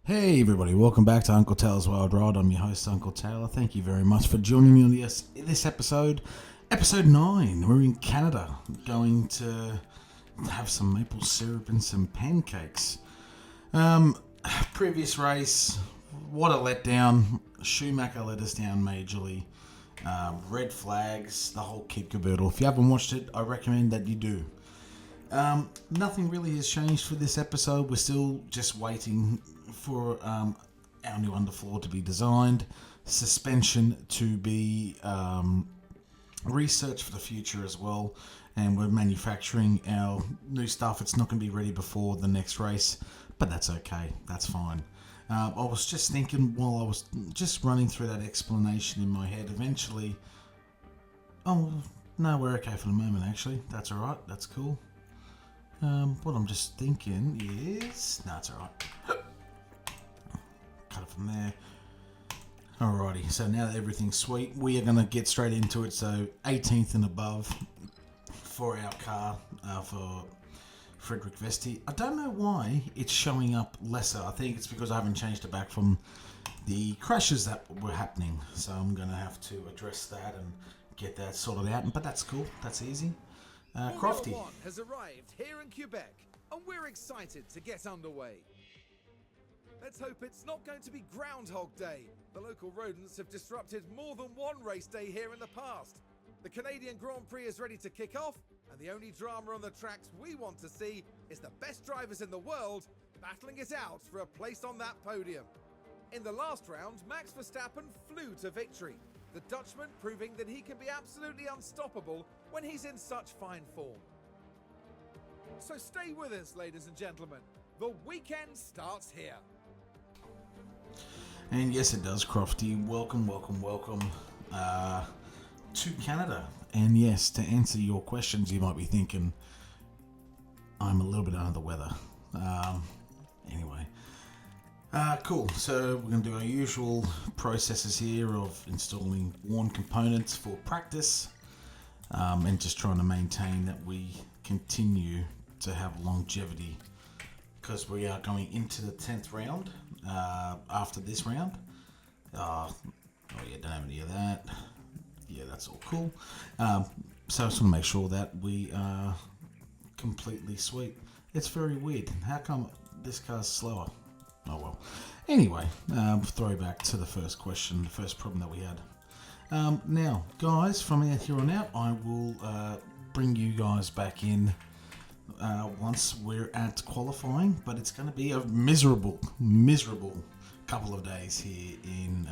Hey everybody, welcome back to Uncle Taylor's Wild Ride. I'm your host, Uncle Taylor. Thank you very much for joining me on this episode. Episode 9. We're in Canada, going to have some maple syrup and some pancakes. Previous race, what a letdown. Schumacher let us down majorly. Red flags, the whole kit caboodle. If you haven't watched it, I recommend that you do. Nothing really has changed for this episode. We're still just waiting for our new underfloor to be designed, suspension to be researched for the future as well, and we're manufacturing our new stuff. It's not going to be ready before the next race, but that's okay. That's fine. I was just thinking while I was just running through that explanation in my head, eventually... Oh, no, we're okay for the moment, actually. That's alright. That's cool. What I'm just thinking is... No, it's alright. Cut it from there. Alrighty, so now that everything's sweet, we are going to get straight into it. So 18th and above for our car, for Frederick Vesti. I don't know why it's showing up lesser. I think it's because I haven't changed it back from the crashes that were happening. So I'm going to have to address that and get that sorted out. But that's cool. That's easy. Crofty. Formula One has arrived here in Quebec, and we're excited to get underway. Let's hope it's not going to be Groundhog Day. The local rodents have disrupted more than one race day here in the past. The Canadian Grand Prix is ready to kick off, and the only drama on the tracks we want to see is the best drivers in the world battling it out for a place on that podium. In the last round, Max Verstappen flew to victory, the Dutchman proving that he can be absolutely unstoppable when he's in such fine form. So stay with us, ladies and gentlemen. The weekend starts here. And yes, it does, Crofty. Welcome to Canada. And yes, to answer your questions, you might be thinking, I'm a little bit under the weather. Anyway. Cool. So we're going to do our usual processes here of installing worn components for practice, and just trying to maintain that we continue to have longevity, because we are going into the 10th round after this round. Oh yeah, don't have any of that. Yeah, that's all cool. So I just want to make sure that we are completely sweet. It's very weird. How come this car's slower? Oh well. Anyway, throwback to the first question, the first problem that we had. Now, guys, from here on out, I will bring you guys back in once we're at qualifying, but it's going to be a miserable couple of days here in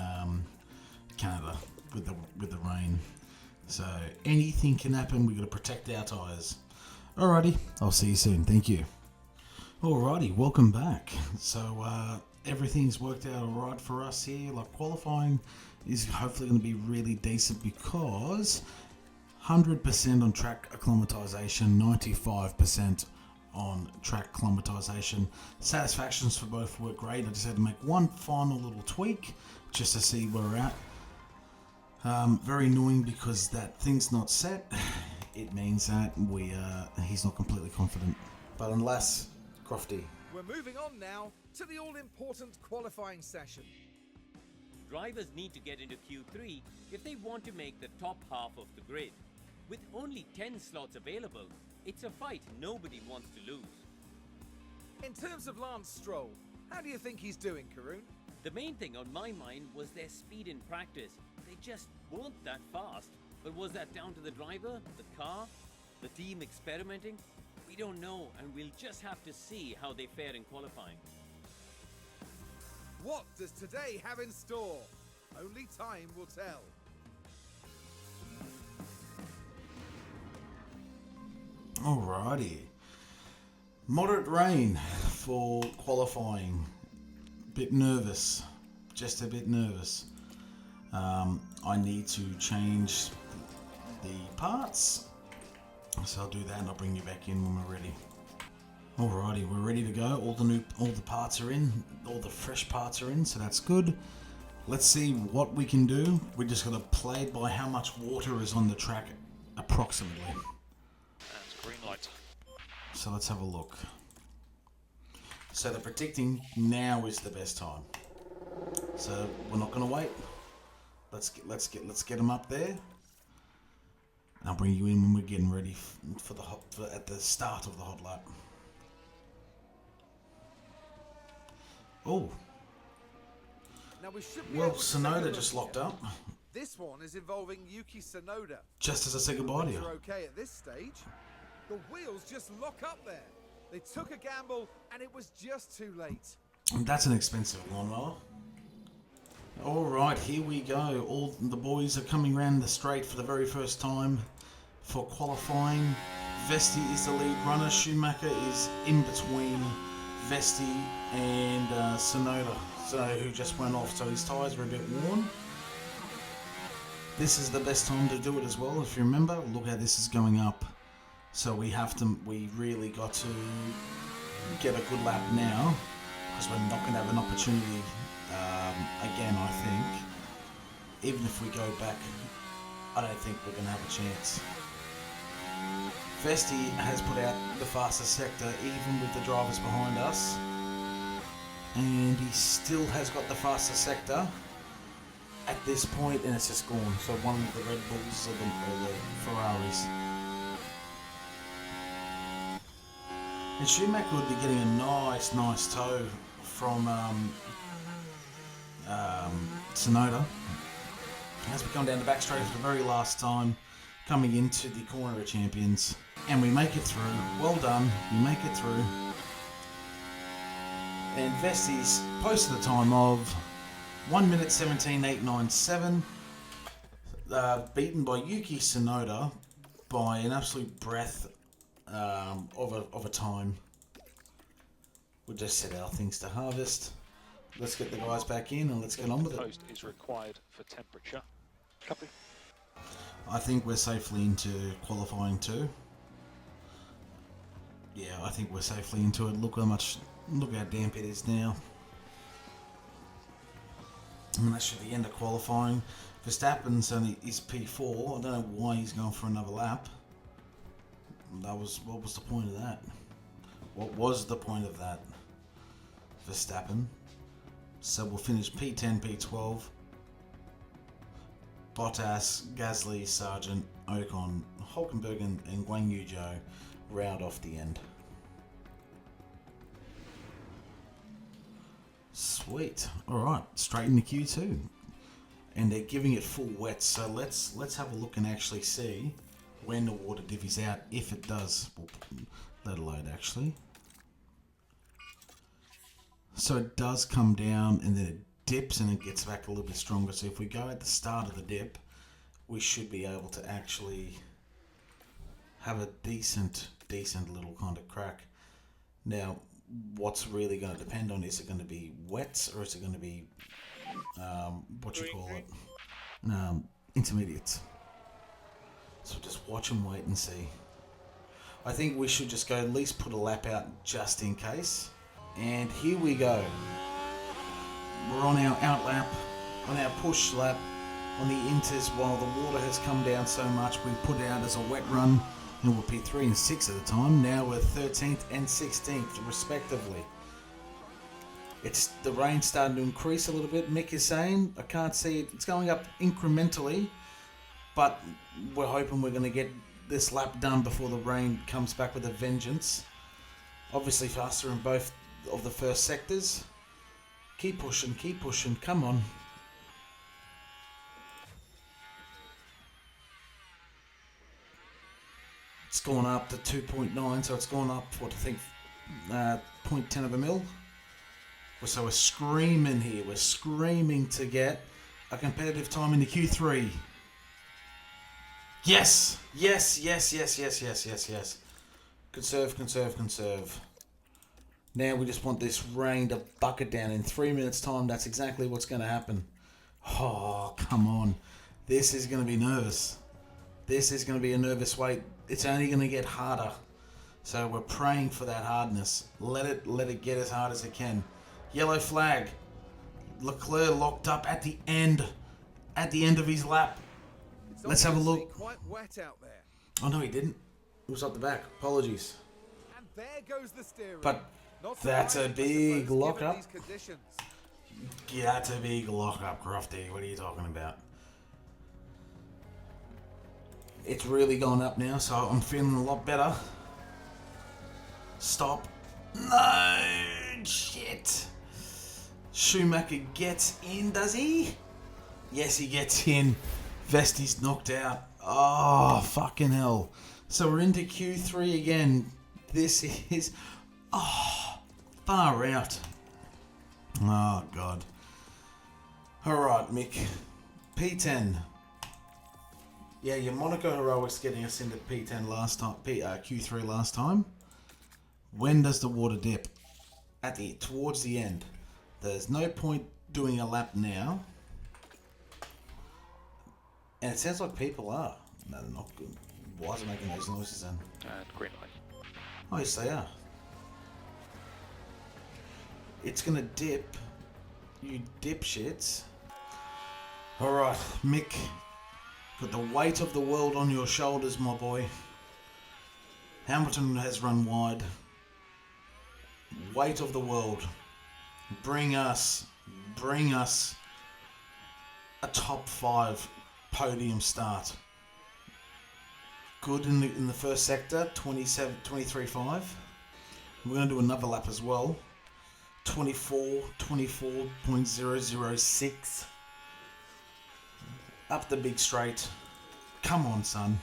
Canada with the rain. So anything can happen. We've got to protect our tyres. Alrighty, I'll see you soon. Thank you. Alrighty, welcome back. So everything's worked out alright for us here. Like, qualifying is hopefully going to be really decent because 100% on track acclimatization, 95% on track acclimatization. Satisfactions for both were great. I just had to make one final little tweak just to see where we're at. Very annoying because that thing's not set. It means that he's not completely confident. But unless... Crofty. We're moving on now to the all-important qualifying session. Drivers need to get into Q3 if they want to make the top half of the grid. With only 10 slots available, it's a fight nobody wants to lose. In terms of Lance Stroll, how do you think he's doing, Karun? The main thing on my mind was their speed in practice. They just weren't that fast. But was that down to the driver, the car, the team experimenting? We don't know, and we'll just have to see how they fare in qualifying. What does today have in store? Only time will tell. Alrighty. Moderate rain for qualifying. Bit nervous. Just a bit nervous. I need to change the parts. So I'll do that and I'll bring you back in when we're ready. Alrighty, we're ready to go. All the parts are in. All the fresh parts are in, so that's good. Let's see what we can do. We're just going to play it by how much water is on the track approximately. That's green light. So let's have a look. So they're predicting now is the best time. So we're not going to wait. Let's get them up there. I'll bring you in when we're getting ready for at the start of the hot lap. Oh. Now we should be Well, able to take a Sonoda look just locked here. up. This one is involving Yuki Tsunoda. Just as I say goodbye to you. They're okay at this stage. The wheels just lock up there. They took a gamble and it was just too late. And that's an expensive lawnmower. Alright, here we go. All the boys are coming around the straight for the very first time for qualifying. Vesti is the lead runner. Schumacher is in between Vesti and Sonoda, who just went off, so his tyres were a bit worn. This is the best time to do it as well, if you remember. Look how this is going up. So we really got to get a good lap now, because we're not going to have an opportunity again, I think. Even if we go back, I don't think we're going to have a chance. Vesti has put out the fastest sector, even with the drivers behind us. And he still has got the fastest sector at this point, and it's just gone. So one of the Red Bulls or the Ferraris. And Schumacher would be getting a nice tow from Tsunoda as we come down the back straight for the very last time, coming into the corner of champions. And we make it through. Well done. We make it through. And Vesti's posted a time of 1 minute 17.897, beaten by Yuki Tsunoda by an absolute breath of a time. We'll just set our things to harvest. Let's get the guys back in and let's get on with it. Post is required for temperature. Copy. I think we're safely into qualifying too. Yeah, I think we're safely into it. Look how damp it is now. And that should be the end of qualifying. Verstappen's only is P4. I don't know why he's going for another lap. What was the point of that? What was the point of that? Verstappen. So we'll finish P10, P12. Bottas, Gasly, Sargent, Ocon, Hulkenberg and Guan Yu Zhou round off the end. Sweet. Alright, straight into Q2. And they're giving it full wet, so let's have a look and actually see when the water divvies out, if it does. We'll let it load actually. So it does come down and then it dips and it gets back a little bit stronger. So if we go at the start of the dip, we should be able to actually have a decent little kind of crack. Now, what's really going to depend on, is it going to be wets or is it going to be intermediates? So just watch and wait and see. I think we should just go at least put a lap out just in case. And here we go. We're on our out lap, on our push lap, on the inters. While the water has come down so much, we put it out as a wet run. And we'll be 3 and 6 at the time. Now we're 13th and 16th respectively. It's the rain's starting to increase a little bit. Mick is saying, I can't see it. It's going up incrementally, but we're hoping we're going to get this lap done before the rain comes back with a vengeance. Obviously faster in both of the first sectors. Keep pushing, come on. It's gone up to 2.9, so it's gone up, what I think, 0.10 of a mil. So we're screaming here. We're screaming to get a competitive time in the Q3. Yes! Yes, yes, yes, yes, yes, yes, yes. Conserve, conserve, conserve. Now we just want this rain to bucket down. In 3 minutes' time, that's exactly what's going to happen. Oh, come on. This is going to be nervous. This is going to be a nervous wait. It's only going to get harder. So we're praying for that hardness. Let it get as hard as it can. Yellow flag. Leclerc locked up at the end of his lap. Let's have a look. Quite wet out there. Oh no, he didn't. It was up the back. Apologies. And there goes the steering. But Not That's a surprising, I big suppose, lock given up. these conditions. Yeah, that's a big lock-up, Crofty. What are you talking about? It's really gone up now, so I'm feeling a lot better. Stop. No! Shit! Schumacher gets in, does he? Yes, he gets in. Vesti's knocked out. Oh, fucking hell. So we're into Q3 again. This is... Oh, far out. Oh, God. Alright, Mick. P10. Yeah, your Monaco Heroics getting us into P10 last time, Q3 last time. When does the water dip? Towards the end. There's no point doing a lap now. And it sounds like people are. No, they're not good. Why is it making those noises then? And green light. Oh, yes, they are. It's gonna dip. You dipshits. Alright, Mick. Put the weight of the world on your shoulders, my boy. Hamilton has run wide. Weight of the world. Bring us a top 5 podium start. Good in the first sector, 23.5. We're going to do another lap as well. 24.006. Up the big straight. Come on, son.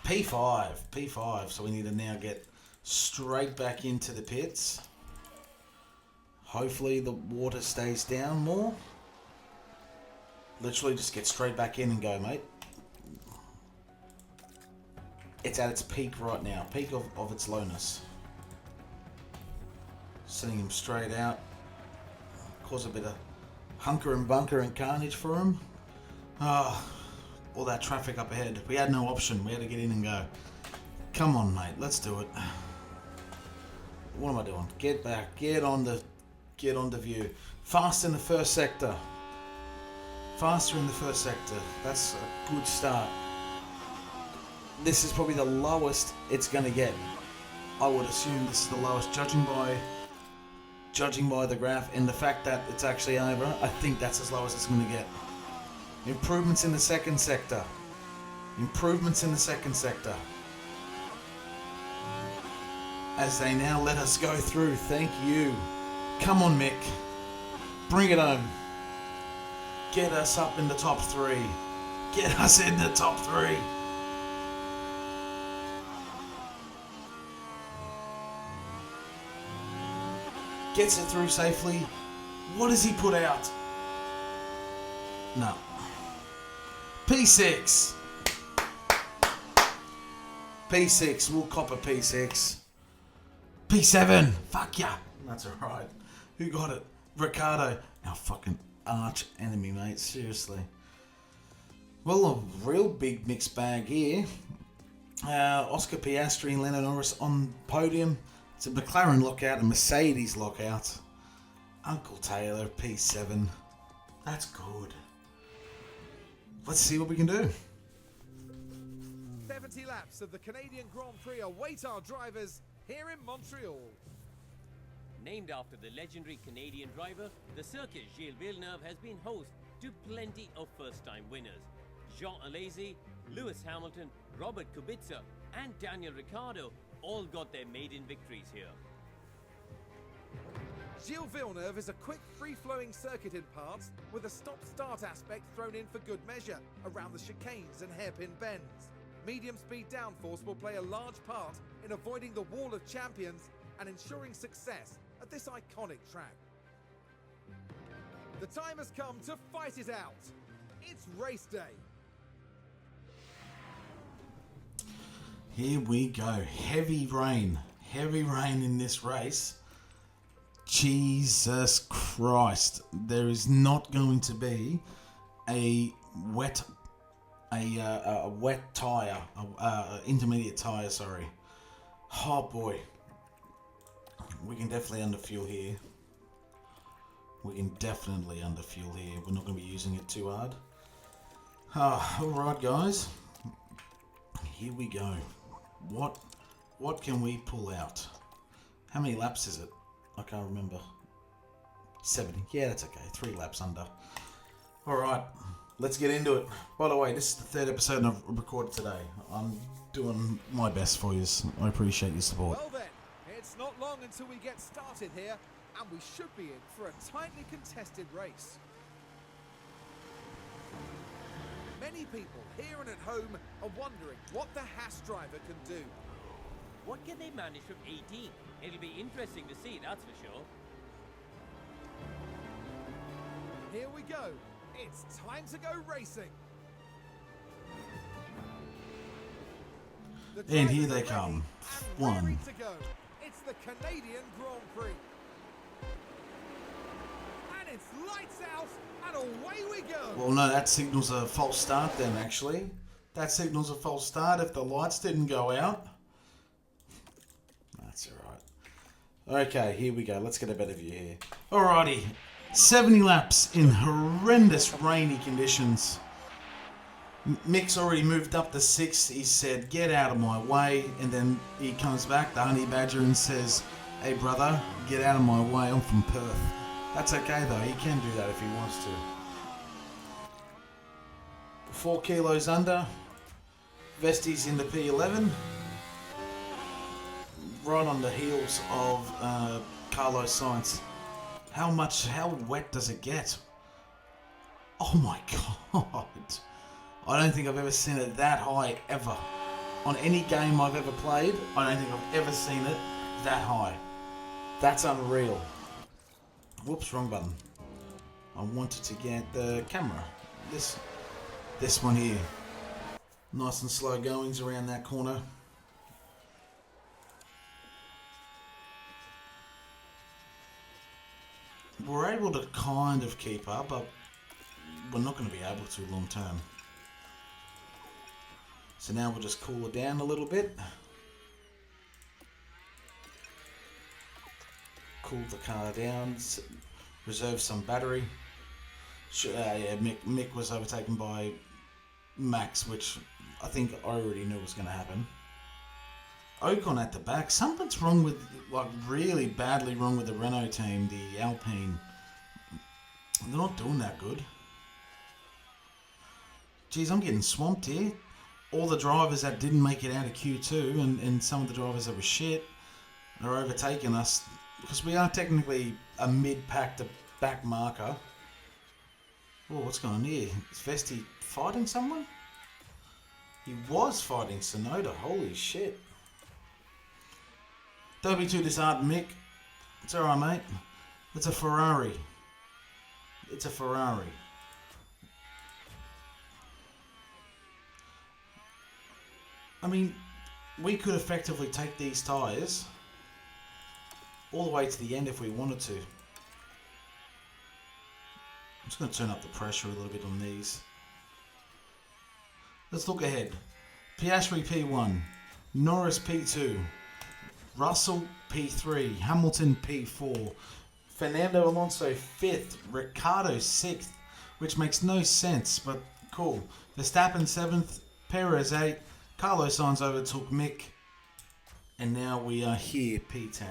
P5. So we need to now get straight back into the pits. Hopefully the water stays down more. Literally just get straight back in and go, mate. It's at its peak right now. Peak of its lowness. Sending him straight out. Cause a bit of hunker and bunker and carnage for him. All that traffic up ahead. We had no option. We had to get in and go. Come on, mate. Let's do it. What am I doing? Get back. Get on the view. Fast in the first sector. Faster in the first sector. That's a good start. This is probably the lowest it's going to get. I would assume this is the lowest, judging by the graph and the fact that it's actually over. I think that's as low as it's going to get. Improvements in the second sector. As they now let us go through. Thank you. Come on, Mick. Bring it home. Get us up in the top 3. Get us in the top 3. Gets it through safely. What does he put out? No. P6. P6. We'll cop a P6. P7. Fuck yeah. That's alright. Who got it? Ricardo. Our fucking arch enemy, mate. Seriously. Well, a real big mixed bag here. Oscar Piastri and Lando Norris on podium. It's a McLaren lockout and Mercedes lockout. Uncle Taylor, P7. That's good. Let's see what we can do. 70 laps of the Canadian Grand Prix await our drivers here in Montreal. Named after the legendary Canadian driver, the circuit Gilles Villeneuve has been host to plenty of first-time winners. Jean Alesi, Lewis Hamilton, Robert Kubica, and Daniel Ricciardo all got their maiden victories here. Gilles Villeneuve is a quick, free-flowing circuit in parts, with a stop-start aspect thrown in for good measure around the chicanes and hairpin bends. Medium-speed downforce will play a large part in avoiding the wall of champions and ensuring success at this iconic track. The time has come to fight it out. It's race day. Here we go. Heavy rain in this race. Jesus Christ. There is not going to be a wet tyre, intermediate tyre, sorry. Oh boy. We can definitely underfuel here. We're not going to be using it too hard. Alright guys. here we go. What can we pull out? How many laps is it? I can't remember. 70. Yeah, that's okay. 3 laps under. Alright, let's get into it. By the way, this is the 3rd episode I've recorded today. I'm doing my best for you. I appreciate your support. Well then, it's not long until we get started here, and we should be in for a tightly contested race. Many people here and at home are wondering what the Haas driver can do. What can they manage from 18? It'll be interesting to see, that's for sure. Here we go. It's time to go racing. The And here drivers they are come. ready and raring One. to go. It's the Canadian Grand Prix. And it's lights out and away we go. Well, no, that signals a false start then, actually. That signals a false start if the lights didn't go out. That's alright. Okay, here we go. Let's get a better view here. Alrighty. 70 laps in horrendous rainy conditions. Mick's already moved up to 6th. He said, get out of my way. And then he comes back, the honey badger, and says, hey brother, get out of my way. I'm from Perth. That's okay though. He can do that if he wants to. 4 kilos under. Vesti's in the P11. Right on the heels of Carlos Sainz. How wet does it get? Oh my god. I don't think I've ever seen it that high ever. On any game I've ever played, I don't think I've ever seen it that high. That's unreal. Whoops, wrong button. I wanted to get the camera. This one here. Nice and slow goings around that corner. We're able to kind of keep up, but we're not going to be able to long term. So now we'll just cool it down a little bit. Cool the car down, reserve some battery. Yeah, Mick was overtaken by Max, which I think I already knew was going to happen. Ocon at the back. Something's wrong with, like, really badly wrong with the Renault team, the Alpine. They're not doing that good. Geez, I'm getting swamped here. All the drivers that didn't make it out of Q2 and some of the drivers that were shit are overtaking us because we are technically a mid-pack to back marker. Oh, what's going on here? Is Vesti fighting someone? He was fighting Sonoda. Holy shit. Don't be too disheartened, Mick. It's alright, mate. It's a Ferrari. It's a Ferrari. I mean, we could effectively take these tyres all the way to the end if we wanted to. I'm just going to turn up the pressure a little bit on these. Let's look ahead. Piastri P1, Norris P2, Russell P3, Hamilton P4, Fernando Alonso 5th, Ricciardo 6th, which makes no sense, but cool. Verstappen 7th, Perez 8th, Carlos Sainz overtook Mick, and now we are here, P10.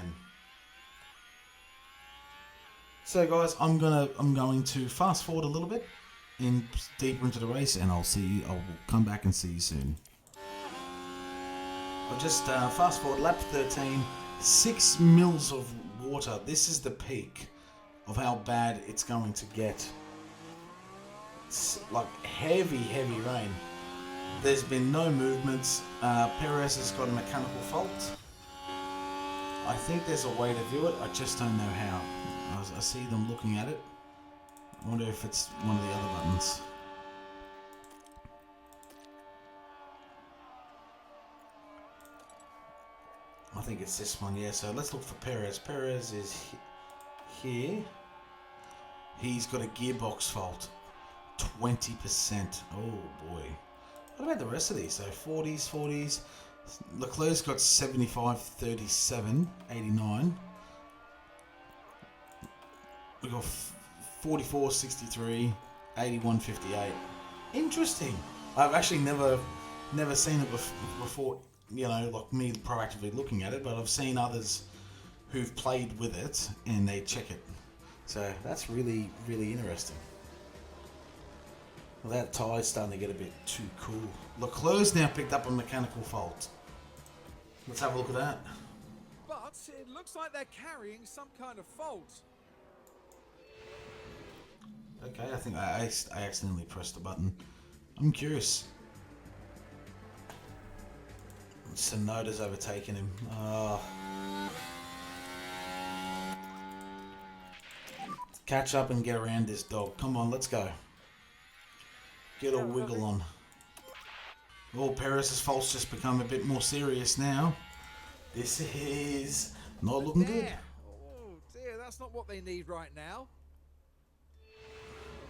So guys, I'm going to fast forward a little bit deeper into the race, and I'll come back and see you soon. I'll just fast forward lap 13, 6 mils of water. This is the peak of how bad it's going to get. It's like heavy rain. There's been no movements. Perez has got a mechanical fault. I think there's a way to do it. I just don't know how. I see them looking at it. I wonder if it's one of the other buttons. I think it's this one, yeah. So let's look for Perez. Perez is here. He's got a gearbox fault. 20%. Oh boy. What about the rest of these? So 40s. Leclerc's got 75, 37, 89. We got 44, 63, 81, 58. Interesting. I've actually never Never seen it before, you know, like me proactively looking at it, but I've seen others who've played with it and they check it. So that's really, really interesting. Well, that tie's starting to get a bit too cool. Leclerc's now picked up a mechanical fault. Let's have a look at that. But it looks like they're carrying some kind of fault. Okay, I think I accidentally pressed the button. I'm curious. Sonoda's overtaken him. Catch up and get around this dog. Come on, let's go. Get a wiggle on. Oh, Perez's fault's just become a bit more serious now. This is not looking good. Oh dear, that's not what they need right now.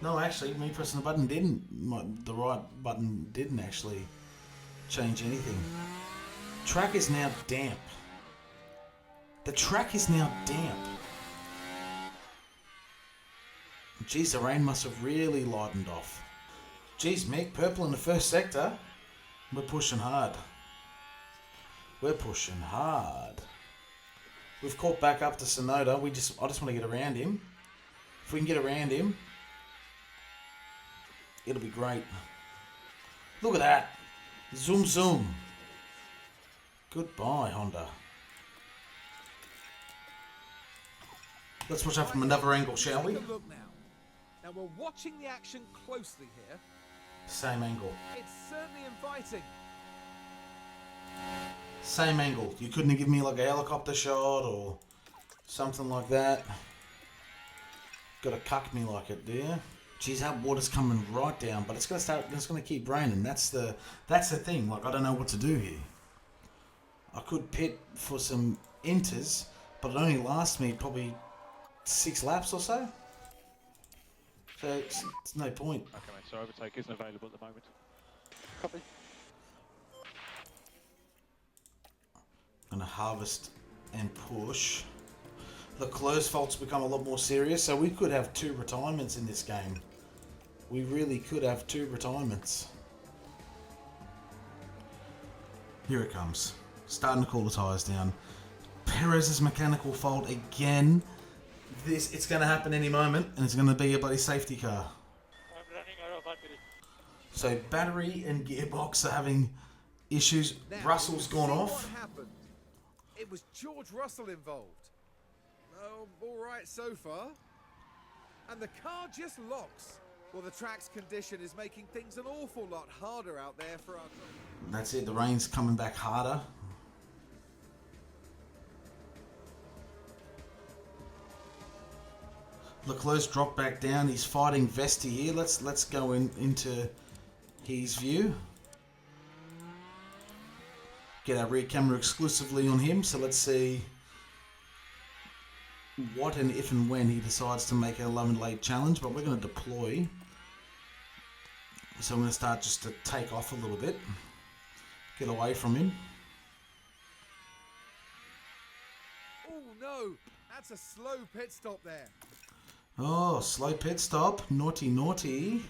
No, actually, me pressing the button didn't. The right button didn't actually change anything. Track is now damp. The track is now damp. Geez, the rain must have really lightened off. Geez, Mick, purple in the first sector. We're pushing hard. We're pushing hard. We've caught back up to Sonoda. I just want to get around him. If we can get around him, it'll be great. Look at that. Zoom, zoom. Goodbye, Honda. Let's watch out from another angle, shall we? Take a look now. Now we're watching the action closely here. Same angle. It's certainly inviting. Same angle. You couldn't have given me like a helicopter shot or something like that. Gotta cuck me like it, do you? Geez, that water's coming right down, but it's gonna keep raining. That's the thing. Like, I don't know what to do here. I could pit for some inters, but it only lasts me probably 6 laps or so. So it's no point. Okay, mate, so overtake isn't available at the moment. Copy. I'm gonna harvest and push. The close fault's become a lot more serious, so we could have 2 retirements in this game. We really could have 2 retirements. Here it comes. Starting to cool the tyres down. Perez's mechanical fault again. It's going to happen any moment, and it's going to be a bloody safety car. So battery and gearbox are having issues. Now, Russell's gone see off. What happened? It was George Russell involved. Oh, all right so far. And the car just locks. Well, the track's condition is making things an awful lot harder out there for our... That's it. The rain's coming back harder. Leclerc's dropped back down. He's fighting Vesti here. Let's go into his view. Get our rear camera exclusively on him. So let's see what and if and when he decides to make a 11 late challenge. But we're going to deploy. So I'm going to start just to take off a little bit. Get away from him. Oh no, that's a slow pit stop there. Oh, slow pit stop. Naughty, naughty.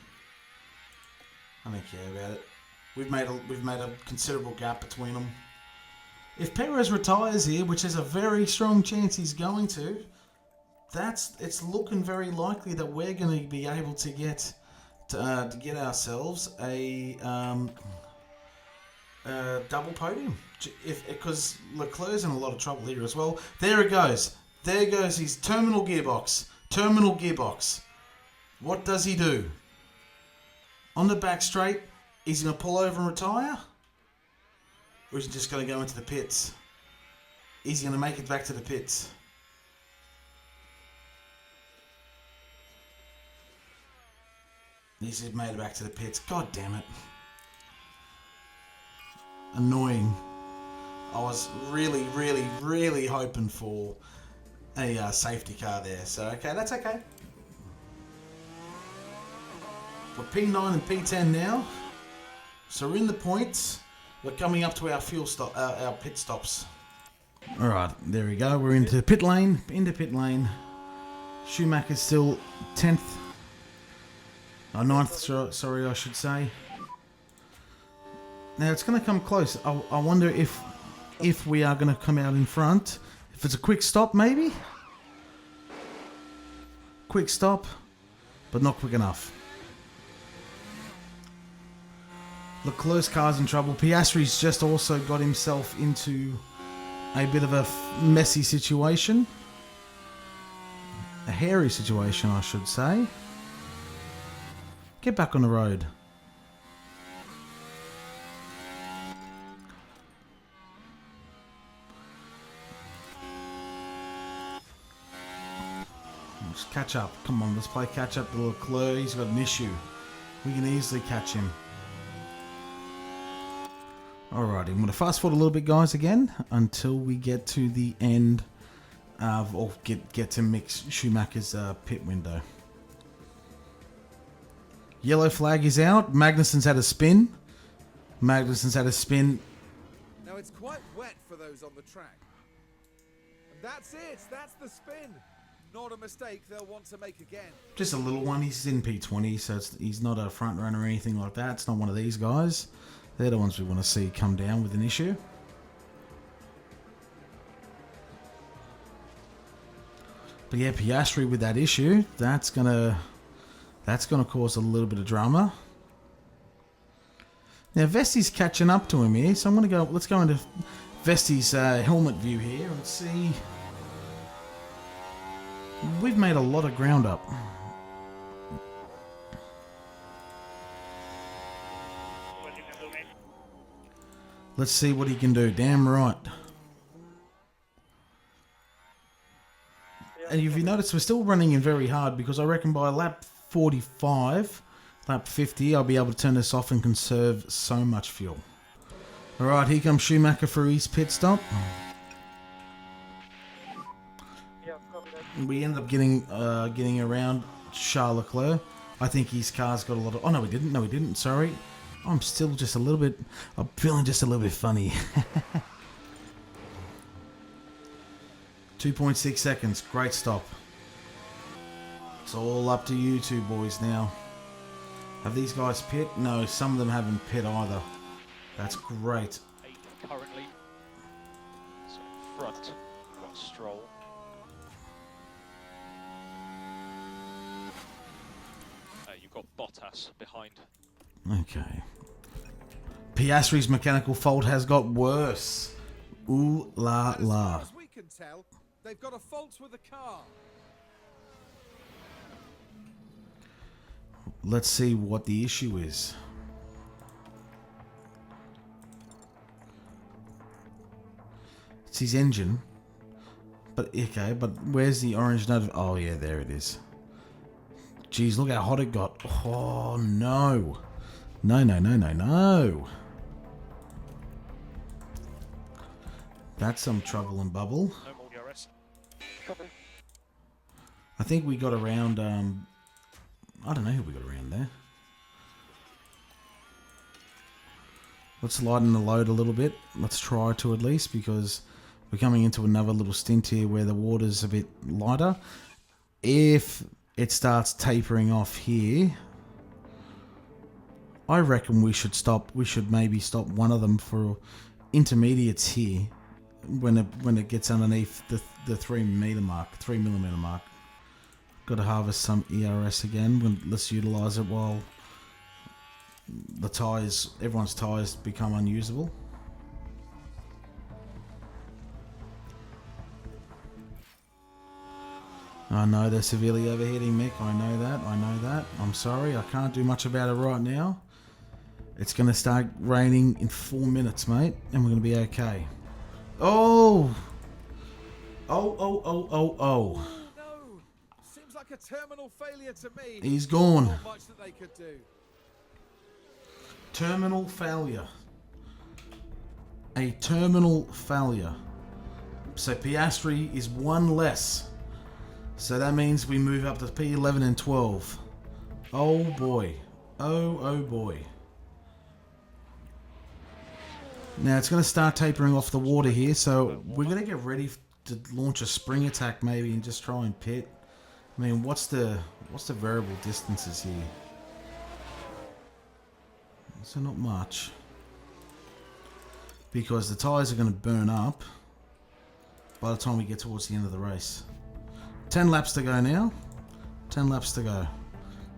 I don't care about it. We've made a considerable gap between them. If Perez retires here, which is a very strong chance he's going to, it's looking very likely that we're going to be able to get ourselves a double podium. Because Leclerc's in a lot of trouble here as well. There it goes. There goes his terminal gearbox. Terminal gearbox. What does he do? On the back straight, is he going to pull over and retire? Or is he just going to go into the pits? Is he going to make it back to the pits? He's made it back to the pits. God damn it. Annoying. I was really, really, really hoping for a safety car there. So, okay, that's okay. We're P9 and P10 now. So we're in the points. We're coming up to our fuel stop, our pit stops. All right, there we go. We're into pit lane. Schumacher's still 10th. 9th, sorry, I should say. Now it's going to come close. I wonder if we are going to come out in front. If it's a quick stop, maybe? Quick stop, but not quick enough. Leclerc's car's in trouble. Piastri's just also got himself into a bit of a messy situation. A hairy situation, I should say. Get back on the road. Just catch up. Come on, let's play catch up to Leclerc. He's got an issue. We can easily catch him. Alrighty, I'm going to fast forward a little bit, guys, again, until we get to the end of, or get to Mick Schumacher's pit window. Yellow flag is out. Magnussen's had a spin. Now it's quite wet for those on the track. And that's it. That's the spin. Not a mistake they'll want to make again. Just a little one. He's in P20, so he's not a front runner or anything like that. It's not one of these guys. They're the ones we want to see come down with an issue. But yeah, Piastri with that issue, that's gonna cause a little bit of drama. Now Vesti's catching up to him here, so I'm gonna go. Let's go into Vesti's helmet view here and see. We've made a lot of ground up. Let's see what he can do. Damn right. And if you notice, we're still running in very hard because I reckon by lap 45, lap 50, I'll be able to turn this off and conserve so much fuel. Alright, here comes Schumacher for his pit stop. We ended up getting around Charles Leclerc. I think his car's got a lot of... Oh, no, we didn't. No, we didn't. Sorry. I'm still just a little bit... I'm feeling just a little bit funny. 2.6 seconds. Great stop. It's all up to you two boys now. Have these guys pit? No, some of them haven't pit either. That's great. Currently, so front, we've got Stroll. You've got Bottas behind. Okay. Piastri's mechanical fault has got worse. Ooh la la. As far as we can tell, they've got a fault with the car. Let's see what the issue is. It's his engine. But okay, but where's the orange note? Oh yeah, there it is. Jeez, look how hot it got. Oh no. No, no, no, no, no. That's some trouble and bubble. No more DRS. Copy. I think we got around, I don't know who we got around there. Let's lighten the load a little bit. Let's try to at least, because we're coming into another little stint here where the water's a bit lighter. If it starts tapering off here, I reckon we should stop. We should maybe stop one of them for intermediates here when it gets underneath the 3 millimeter mark. Got to harvest some ERS again. Let's utilize it while the tires, everyone's tires, become unusable. I know they're severely overheating, Mick. I know that. I'm sorry. I can't do much about it right now. It's going to start raining in 4 minutes, mate, and we're going to be okay. Oh! Oh. No! Seems like a terminal failure to me. He's gone. Not much that they could do. Terminal failure. A terminal failure. So Piastri is one less. So that means we move up to P11 and 12. Oh boy. Oh boy. Now it's going to start tapering off the water here, so we're going to get ready to launch a spring attack maybe and just try and pit. I mean, what's the variable distances here? So not much. because the tyres are going to burn up by the time we get towards the end of the race. 10 laps to go now. 10 laps to go.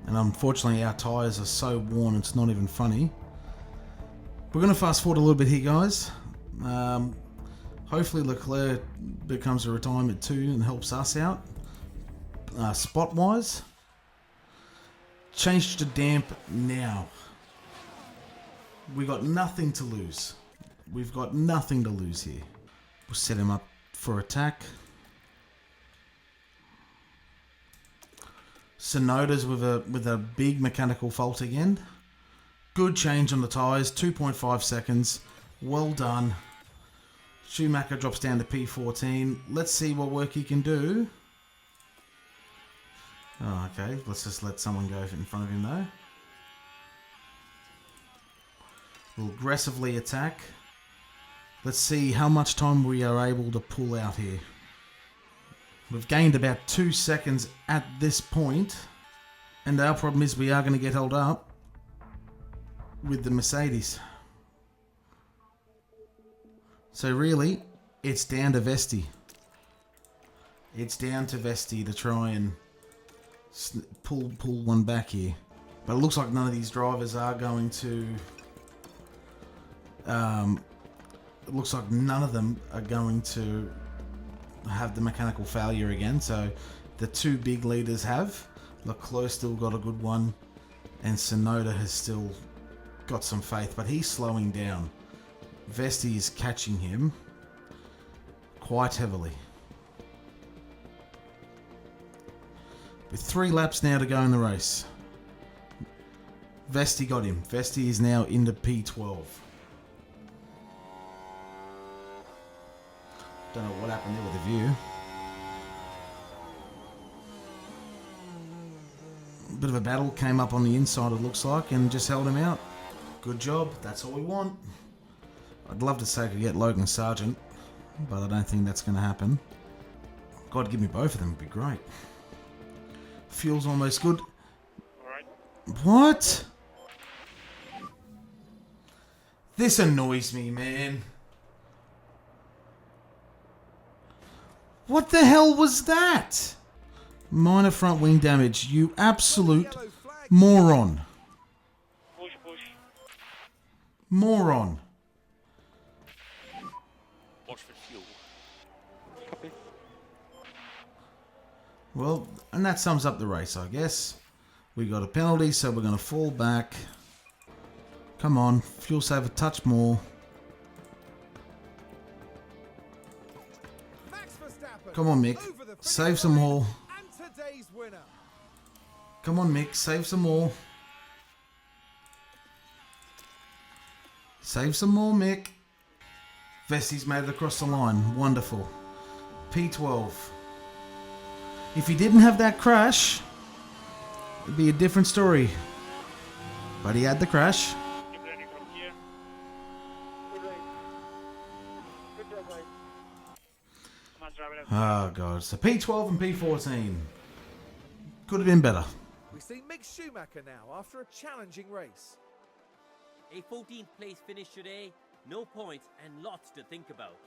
And unfortunately our tyres are so worn it's not even funny. We're going to fast forward a little bit here, guys. Hopefully Leclerc becomes a retirement too and helps us out. Spot wise. Change to damp now. We got nothing to lose. We've got nothing to lose here. We'll set him up for attack. Sonoda's with a big mechanical fault again. Good change on the tyres, 2.5 seconds. Well done. Schumacher drops down to P14. Let's see what work he can do. Oh, okay. Let's just let someone go in front of him though. We'll aggressively attack. Let's see how much time we are able to pull out here. We've gained about 2 seconds at this point, and our problem is we are going to get held up with the Mercedes. So really, it's down to Vesti. It's down to Vesti to try and pull one back here. But it looks like none of these drivers are going to... it looks like none of them are going to have the mechanical failure again. So the two big leaders have. Leclerc still got a good one, and Sonoda has still got some faith, but he's slowing down. Vesti is catching him quite heavily. With 3 laps now to go in the race. Vesti got him. Vesti is now into P12. Don't know what happened there with the view. Bit of a battle came up on the inside, it looks like, and just held him out. Good job. That's all we want. I'd love to say I could get Logan Sargent, but I don't think that's going to happen. God, give me both of them. It'd be great. Fuel's almost good. Alright. What? This annoys me, man. What the hell was that? Minor front wing damage. You absolute moron. Push. Moron. Watch for fuel. Copy. Well, and that sums up the race, I guess. We got a penalty, so we're going to fall back. Come on, fuel save a touch more. Come on, Mick. Save some more. Come on, Mick. Save some more. Save some more, Mick. Vesti's made it across the line. Wonderful. P12. If he didn't have that crash, it'd be a different story. But he had the crash. Keep landing from here. Good race. Good job, guys. Come on, drive it Oh, out. God. So P12 and P14. Could have been better. We see Mick Schumacher now after a challenging race. A 14th place finish today, no points and lots to think about.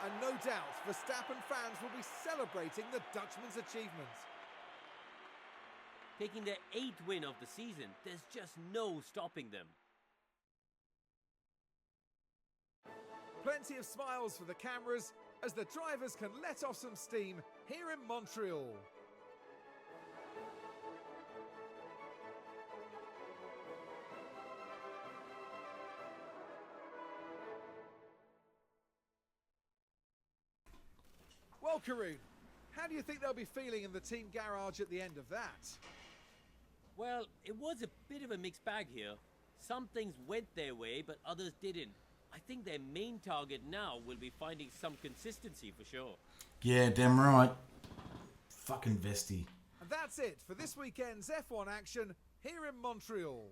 And no doubt, Verstappen fans will be celebrating the Dutchman's achievement. Taking their 8th win of the season, there's just no stopping them. Plenty of smiles for the cameras as the drivers can let off some steam here in Montreal. Well, Karun, how do you think they'll be feeling in the team garage at the end of that? Well, it was a bit of a mixed bag here. Some things went their way, but others didn't. I think their main target now will be finding some consistency for sure. Yeah, damn right. Fucking Vesti. And that's it for this weekend's F1 action here in Montreal.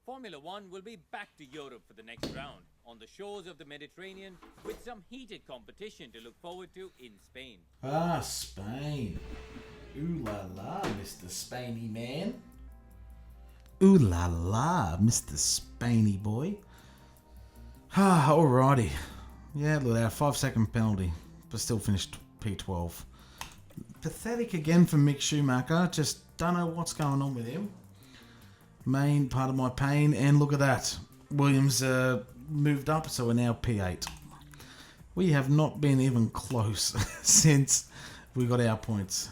Formula One will be back to Europe for the next round, on the shores of the Mediterranean, with some heated competition to look forward to in Spain. Ah, Spain. Ooh la la, Mr. Spainy man. Ooh la la, Mr. Spainy boy. Alrighty. Yeah, look at that. 5-second penalty. But still finished P12. Pathetic again for Mick Schumacher. Just don't know what's going on with him. Main part of my pain. And look at that. Williams moved up, so we're now P8. We have not been even close since we got our points.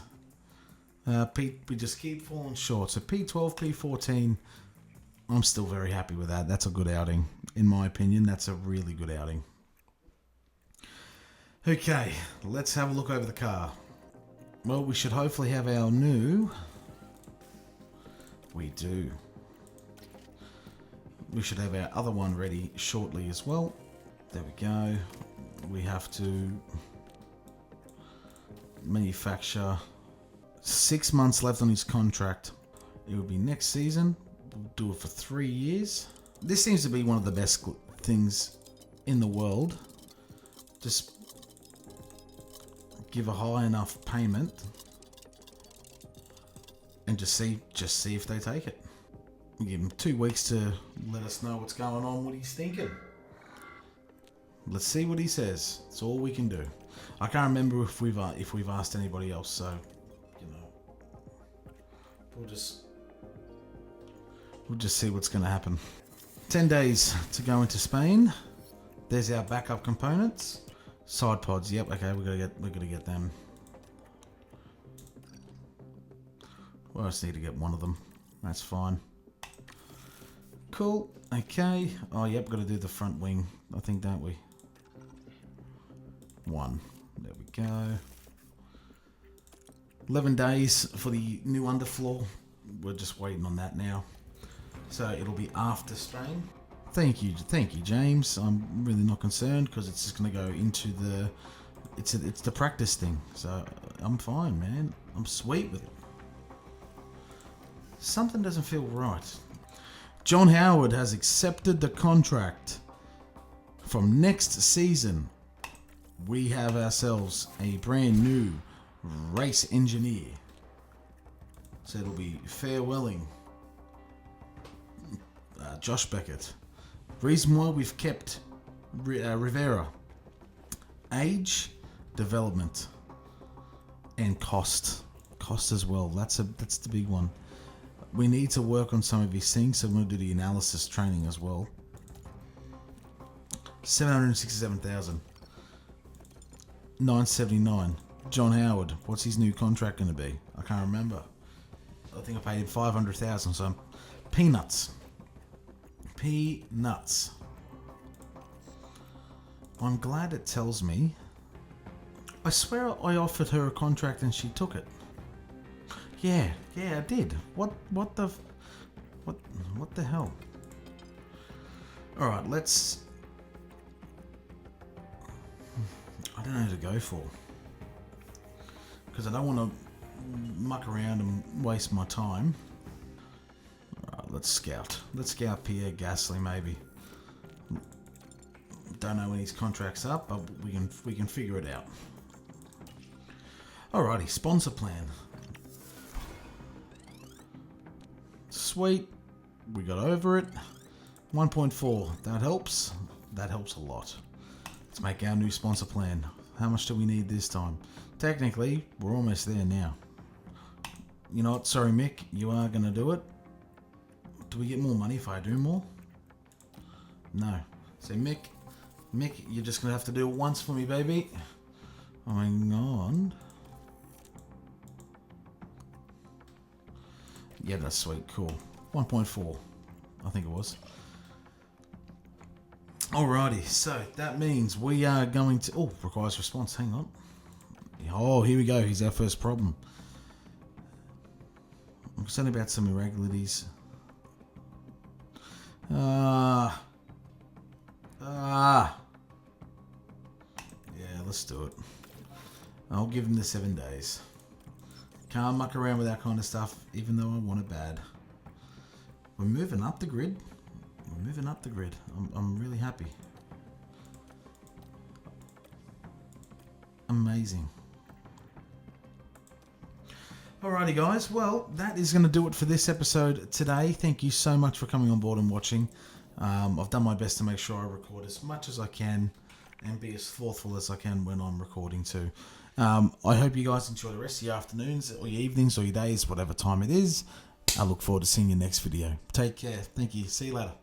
We just keep falling short. So P12, P14, I'm still very happy with that. That's a good outing. In my opinion, that's a really good outing. Okay, let's have a look over the car. Well, we should hopefully have our new... We do. We should have our other one ready shortly as well. There we go. We have to manufacture. 6 months left on his contract. It will be next season. We'll do it for 3 years. This seems to be one of the best things in the world. Just give a high enough payment and just see if they take it. We give him 2 weeks to let us know what's going on, what he's thinking. Let's see what he says. That's all we can do. I can't remember if we've asked anybody else, so you know, we'll just see what's going to happen. 10 days to go into Spain. There's our backup components. Side pods. Yep. Okay, we're gonna get them. Well, I just need to get one of them. That's fine. Cool. Okay. Oh, yep. Got to do the front wing, I think, don't we? 1. There we go. 11 days for the new underfloor. We're just waiting on that now. So it'll be after Spain. Thank you, James. I'm really not concerned because it's just going to go into the... It's the practice thing. So I'm fine, man. I'm sweet with it. Something doesn't feel right. John Howard has accepted the contract from next season. We have ourselves a brand new race engineer. So it'll be farewelling Josh Beckett. Reason why we've kept Rivera: age, development, and cost as well. That's the big one. We need to work on some of these things, so we're going to do the analysis training as well. 767,000. 979. John Howard. What's his new contract going to be? I can't remember. I think I paid him 500,000. So peanuts. Peanuts. I'm glad it tells me. I swear I offered her a contract and she took it. Yeah, I did. What the hell? All right, let's. I don't know who to go for because I don't want to muck around and waste my time. All right, let's scout. Let's scout Pierre Gasly maybe. Don't know when his contract's up, but we can figure it out. Alrighty, sponsor plan. Sweet, we got over it. 1.4, that helps. That helps a lot. Let's make our new sponsor plan. How much do we need this time? Technically, we're almost there now. You know what? Sorry, Mick, you are going to do it. Do we get more money if I do more? No. So, Mick, you're just going to have to do it once for me, baby. Hang on. Yeah, that's sweet. Cool. 1.4, I think it was. Alrighty, so that means we are going to... Oh, requires response. Hang on. Oh, here we go. Here's our first problem. I'm concerned about some irregularities. Yeah, let's do it. I'll give him the 7 days. Can't muck around with that kind of stuff, even though I want it bad. We're moving up the grid. We're moving up the grid. I'm really happy. Amazing. Alrighty guys, well that is going to do it for this episode today. Thank you so much for coming on board and watching. I've done my best to make sure I record as much as I can and be as thoughtful as I can when I'm recording too. I hope you guys enjoy the rest of your afternoons or your evenings or your days, whatever time it is. I look forward to seeing you next video. Take care. Thank you. See you later.